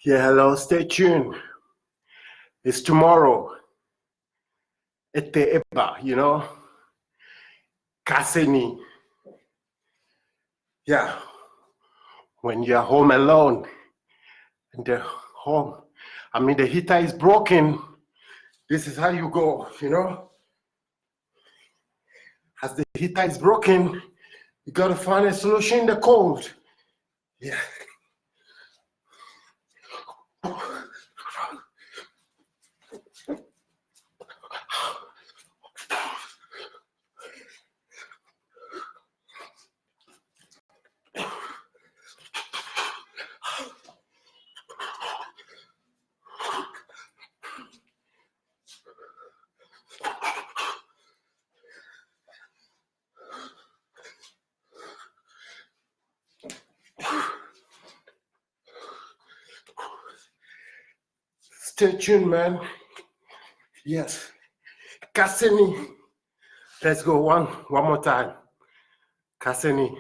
Yeah, hello, stay tuned. It's tomorrow. Ete Eba, you know? Kaseni. Yeah, when you're home alone and the heater is broken, this is how you go, you know? As the heater is broken, you gotta find a solution in the cold. Yeah. Stay tuned, man. Yes. Kaseni. Let's go one more time. Kaseni.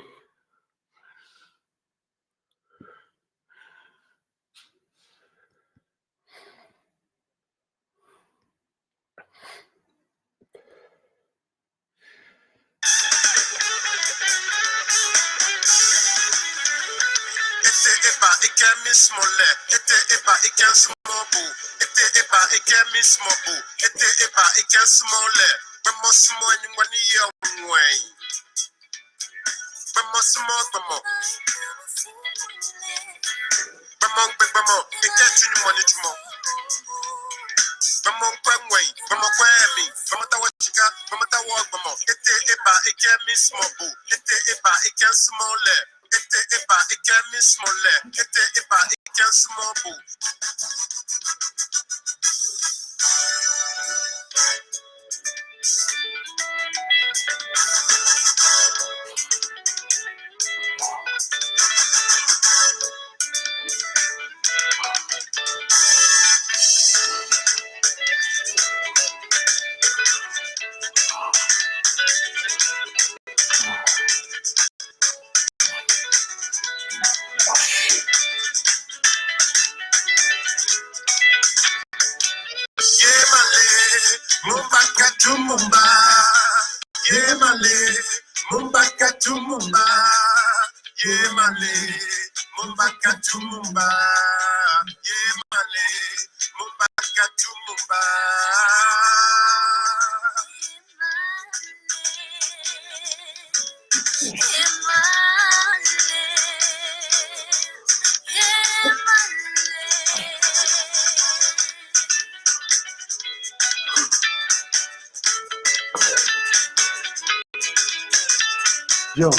Yo,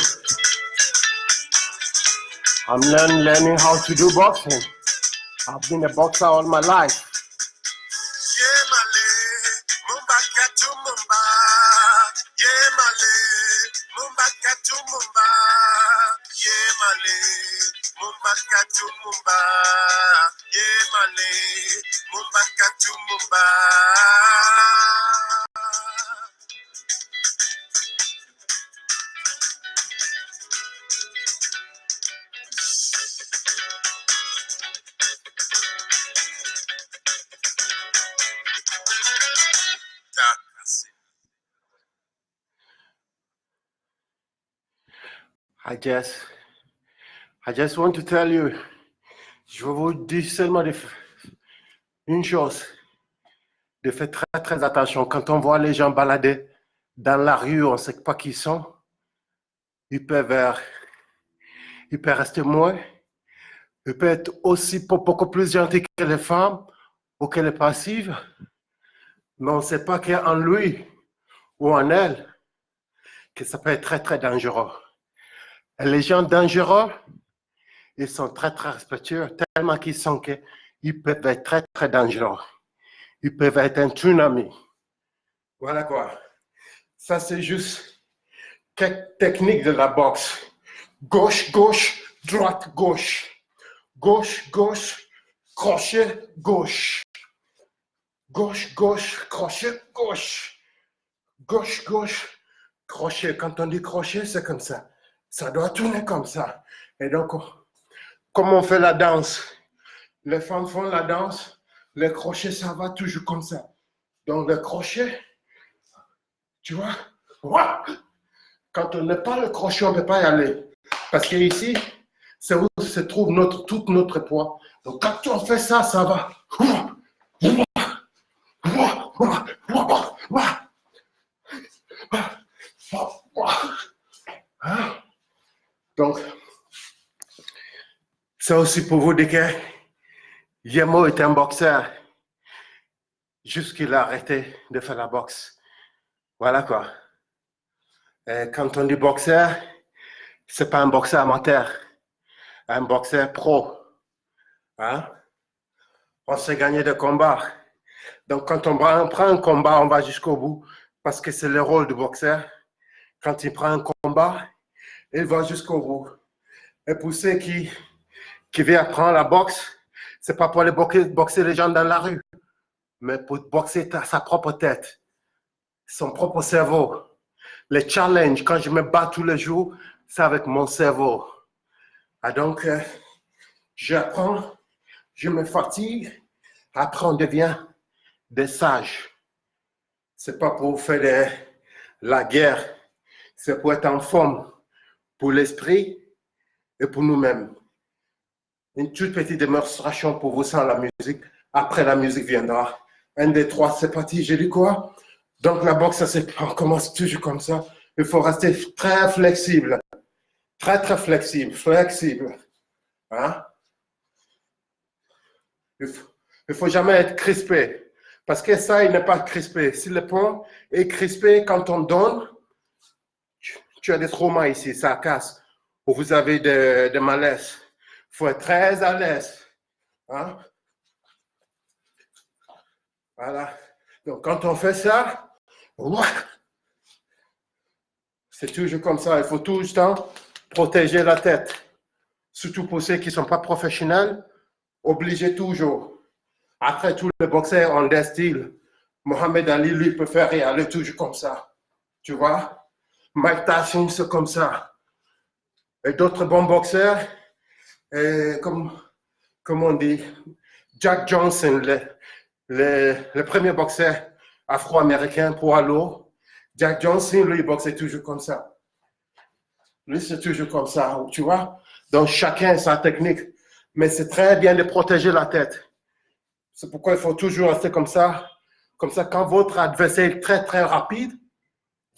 I'm learning how to do boxing. I've been a boxer all my life. male, mumba katu mumba. Yeah, male, mumba katu mumba. I just want to tell you, je veux vous dire seulement une chose, de faire très très attention. Quand on voit les gens balader dans la rue, on ne sait pas qui ils sont, ils peuvent rester moins, ils peuvent être aussi beaucoup plus gentils que les femmes ou que les passives, mais on ne sait pas qu'il y a en lui ou en elle que ça peut être très très dangereux. Et les gens dangereux, ils sont très très respectueux, tellement qu'ils sont qu'ils peuvent être très très dangereux. Ils peuvent être un tsunami. Voilà quoi. Ça, c'est juste quelques techniques de la boxe. Gauche, gauche, droite, gauche. Gauche, gauche, crochet, gauche. Gauche, gauche, crochet, gauche. Gauche, gauche, crochet. Quand on dit crochet, c'est comme ça. Ça doit tourner comme ça. Et donc, comme on fait la danse, les femmes font la danse, le crochet, ça va toujours comme ça. Donc, le crochet, tu vois, quand on n'a pas le crochet, on ne peut pas y aller. Parce que ici, c'est où se trouve tout notre poids. Donc, quand on fait ça, ça va. Donc, c'est aussi pour vous dire que Yemo est un boxeur. Jusqu'il a arrêté de faire la boxe. Voilà quoi. Et quand on dit boxeur, c'est pas un boxeur amateur, un boxeur pro. Hein? On sait gagner des combats. Donc quand on prend un combat, on va jusqu'au bout parce que c'est le rôle du boxeur. Quand il prend un combat, il va jusqu'au bout. Et pour ceux qui viennent apprendre la boxe, c'est pas pour aller boxer les gens dans la rue, mais pour boxer sa propre tête, son propre cerveau. Les challenges, quand je me bats tous les jours, c'est avec mon cerveau. Et donc, j'apprends, je me fatigue, après on devient des sages. C'est pas pour faire la guerre, c'est pour être en forme pour l'esprit et pour nous-mêmes. Une toute petite démonstration pour vous sans la musique. Après, la musique viendra. 1, 2, 3, c'est parti. J'ai dit quoi? Donc, la boxe, on commence toujours comme ça. Il faut rester très flexible. Très, très flexible. Flexible. Hein? Il ne faut jamais être crispé. Parce que ça, il n'est pas crispé. Si le pont est crispé, quand on donne, tu as des traumas ici, ça casse. Ou vous avez des malaises. Il faut être très à l'aise. Hein? Voilà. Donc, quand on fait ça, c'est toujours comme ça. Il faut tout le temps protéger la tête. Surtout pour ceux qui ne sont pas professionnels, obligés toujours. Après, tous les boxeurs ont des styles. Mohamed Ali, lui, peut faire et aller toujours comme ça. Tu vois? Mike Tyson, c'est comme ça. Et d'autres bons boxeurs, comme on dit, Jack Johnson, le premier boxeur afro-américain poids lourd. Jack Johnson, lui, il boxait toujours comme ça. Lui, c'est toujours comme ça, tu vois? Donc, chacun a sa technique. Mais c'est très bien de protéger la tête. C'est pourquoi il faut toujours rester comme ça. Comme ça, quand votre adversaire est très, très rapide,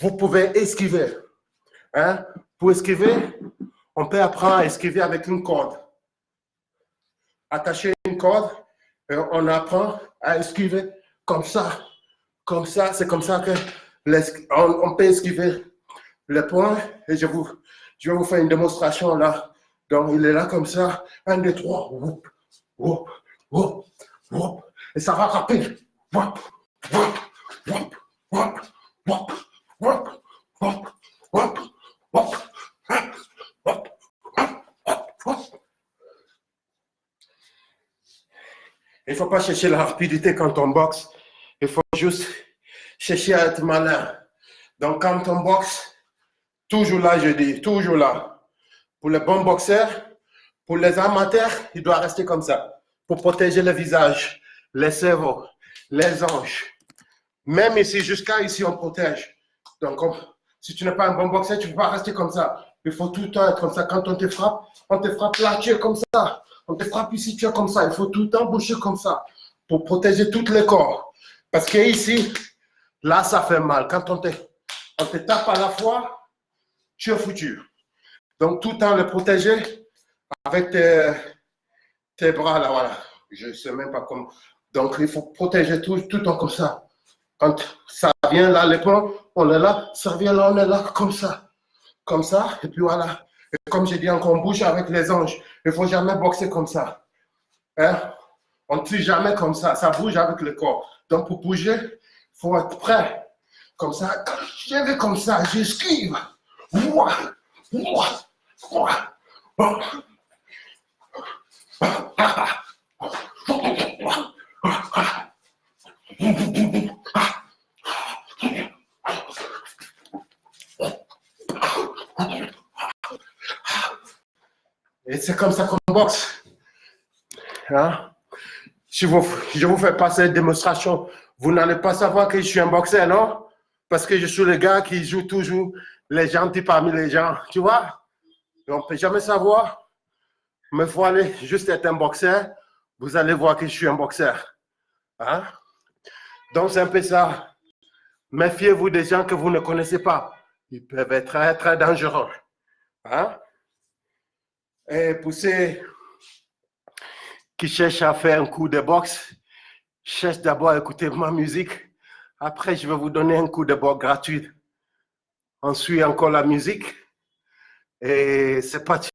vous pouvez esquiver. Hein? Pour esquiver, on peut apprendre à esquiver avec une corde. Attacher une corde, et on apprend à esquiver comme ça. Comme ça, c'est comme ça que on peut esquiver le point. Et je vais vous faire une démonstration là. Donc, il est là comme ça. 1, 2, 3. Whoop, whoop, whoop, whoop. Et ça va rapide. Whoop, whoop, whoop, whoop, whoop, whoop, whoop, whoop, whoop, whoop, whoop, Il ne faut pas chercher la rapidité quand on boxe. Il faut juste chercher à être malin. Donc, quand on boxe, toujours là, je dis, toujours là. Pour les bons boxeurs, pour les amateurs, il doit rester comme ça. Pour protéger le visage, les cerveaux, les hanches. Même ici, jusqu'à ici, on protège. Donc, si tu n'es pas un bon boxeur, tu ne peux pas rester comme ça. Il faut tout le temps être comme ça. Quand on te frappe là, tu es comme ça. On te frappe ici, tu es comme ça. Il faut tout le temps bouger comme ça pour protéger tout le corps. Parce que ici, là, ça fait mal. Quand on te tape à la fois, tu es foutu. Donc, tout le temps le protéger avec tes bras là, voilà. Je ne sais même pas comment. Donc, il faut protéger tout le temps comme ça. Quand ça vient là, l'épaule, on est là. Ça vient là, on est là, comme ça. Comme ça, et puis voilà. Et comme j'ai dit, on bouge avec les anges. Il ne faut jamais boxer comme ça. Hein? On ne tue jamais comme ça. Ça bouge avec le corps. Donc, pour bouger, il faut être prêt. Comme ça, quand je vais comme ça, j'esquive. Ouah, ouah, ouah. Et c'est comme ça qu'on boxe. Hein? Si je vous fais passer une démonstration, vous n'allez pas savoir que je suis un boxeur, non? Parce que je suis le gars qui joue toujours les gentils parmi les gens, tu vois? Et on ne peut jamais savoir. Mais il faut aller juste être un boxeur. Vous allez voir que je suis un boxeur. Hein? Donc, c'est un peu ça. Méfiez-vous des gens que vous ne connaissez pas. Ils peuvent être très, très dangereux. Hein? Et pour ceux qui cherchent à faire un coup de boxe, cherche d'abord à écouter ma musique. Après, je vais vous donner un coup de boxe gratuit. On suit encore la musique. Et c'est parti.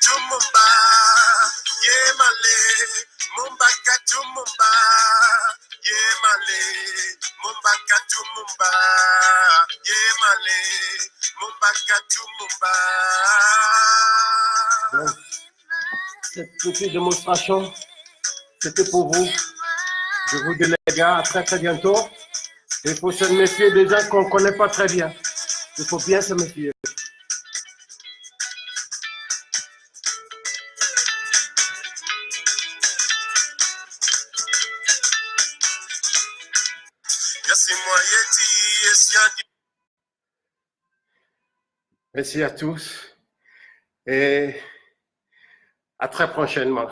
Tumumba, Yemale, Mumbaka Tumumba, Yemale, Mumbaka Tumumba, Yemale, Mumbaka Tumumba. Cette petite démonstration, c'était pour vous. Je vous dis les gars, à très très bientôt. Il faut se méfier des gens qu'on ne connaît pas très bien. Il faut bien se méfier. Merci à tous et à très prochainement.